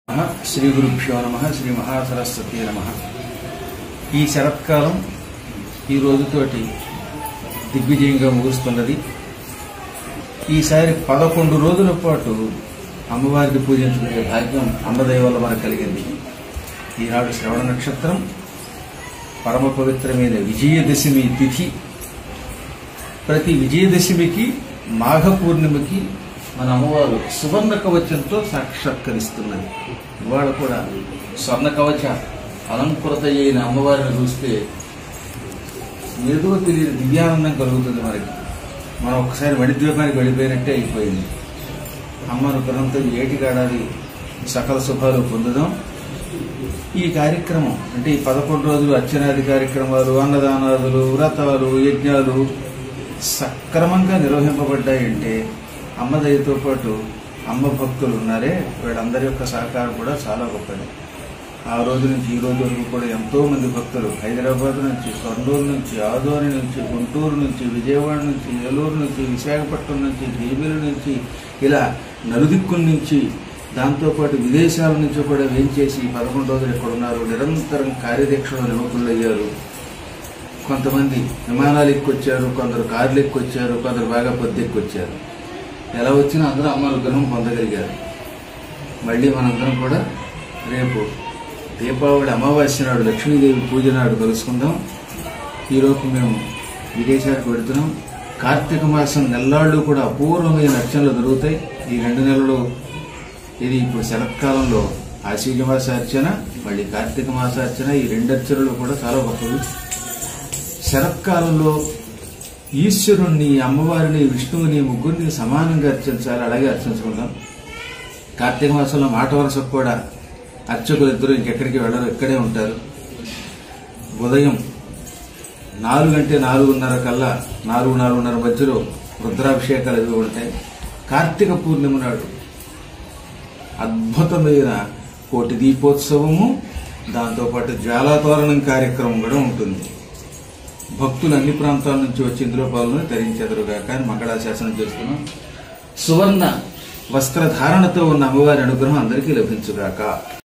శ్రీ గురుభ్యో నమ శ్రీ మహాసరస్వతి నమ. ఈ శరత్కాలం ఈ రోజుతోటి దిగ్విజయంగా ముగుస్తున్నది. ఈసారి 11 రోజుల పాటు అమ్మవారిని పూజించుకునే భాగ్యం అమ్మదయ వల్ల మనకు కలిగింది. ఈనాడు శ్రవణ నక్షత్రం, పరమ పవిత్రమైన విజయదశమి తిథి. ప్రతి విజయదశమికి మాఘ పూర్ణిమకి మన అమ్మవారు సువర్ణ కవచంతో సాక్షాత్కరిస్తున్నది. ఇవాళ కూడా స్వర్ణ కవచ అలంకృత అయిన అమ్మవారిని చూస్తే ఏదో తెలియని దివ్యానందం కలుగుతుంది మనకి. మనం ఒకసారి మణిద్వీపానికి వెళ్ళిపోయినట్టే అయిపోయింది. అమ్మ అనుగ్రహంతో ఏటిగాడాలి సకల శుభాలు పొందుదాం. ఈ కార్యక్రమం అంటే ఈ 11 రోజులు అర్చనాది కార్యక్రమాలు, అన్నదానాదులు, వ్రతాలు, యజ్ఞాలు సక్రమంగా నిర్వహింపబడ్డాయంటే అమ్మ దయతో పాటు అమ్మ భక్తులు ఉన్నారే, వీళ్ళందరి యొక్క సహకారం కూడా చాలా గొప్పది. ఆ రోజు నుంచి ఈ రోజు వరకు కూడా ఎంతో మంది భక్తులు హైదరాబాద్ నుంచి, కర్నూలు నుంచి, ఆదోని నుంచి, గుంటూరు నుంచి, విజయవాడ నుంచి, ఏలూరు నుంచి, విశాఖపట్నం నుంచి, భీమిలి నుంచి, ఇలా నలుదిక్కుల నుంచి, దాంతోపాటు విదేశాల నుంచి కూడా వేయించేసి 11 రోజులు ఇక్కడ ఉన్నారు. నిరంతరం కార్యదీక్షలో నిమగ్నులయ్యారు. కొంతమంది విమానాలు ఎక్కొచ్చారు, కొందరు కార్లు ఎక్కొచ్చారు, కొందరు బాగా పొద్దెక్కొచ్చారు. ఎలా వచ్చినా అందరూ అమ్మ అనుగ్రహం పొందగలిగారు. మళ్ళీ మనందరం కూడా రేపు దీపావళి అమావాస్య నాడు, లక్ష్మీదేవి పూజ నాడు కలుసుకుందాం. ఈరోజు మేము విదేశాలకు వెళుతున్నాం. కార్తీక మాసం నెల్లాళ్ళు కూడా అపూర్వమైన అర్చనలు జరుగుతాయి. ఈ 2 నెలలు ఇది ఇప్పుడు శరత్కాలంలో ఆశ్వీజ మాస అర్చన, మళ్ళీ కార్తీక మాస అర్చన, ఈ 2 అర్చనలు కూడా చాలా గొప్పవి. శరత్కాలంలో ఈశ్వరుణ్ణి, అమ్మవారిని, విష్ణువుని, ముగ్గురిని సమానంగా అర్చించాలి. అలాగే అర్చించుకుందాం. కార్తీక మాసంలో మాట వరుసకు కూడా అర్చకులు ఇద్దరు ఇంకెక్కడికి వెళ్ళరు, ఇక్కడే ఉంటారు. ఉదయం 4 అంటే 4:30 కల్లా 4:30 మధ్యలో రుద్రాభిషేకాలు ఇవి ఉంటాయి. కార్తీక పూర్ణిమ నాడు అద్భుతమైన కోటి దీపోత్సవము, దాంతోపాటు జ్వాలాతోరణం కార్యక్రమం కూడా ఉంటుంది. భక్తులు అన్ని ప్రాంతాల నుంచి వచ్చి ఇందులో పాల్గొని తరించెదరుగాక అని మంగళాశాసనం చేస్తున్నాం. సువర్ణ వస్త్రధారణతో ఉన్న అమ్మవారి అనుగ్రహం అందరికీ లభించుగాక.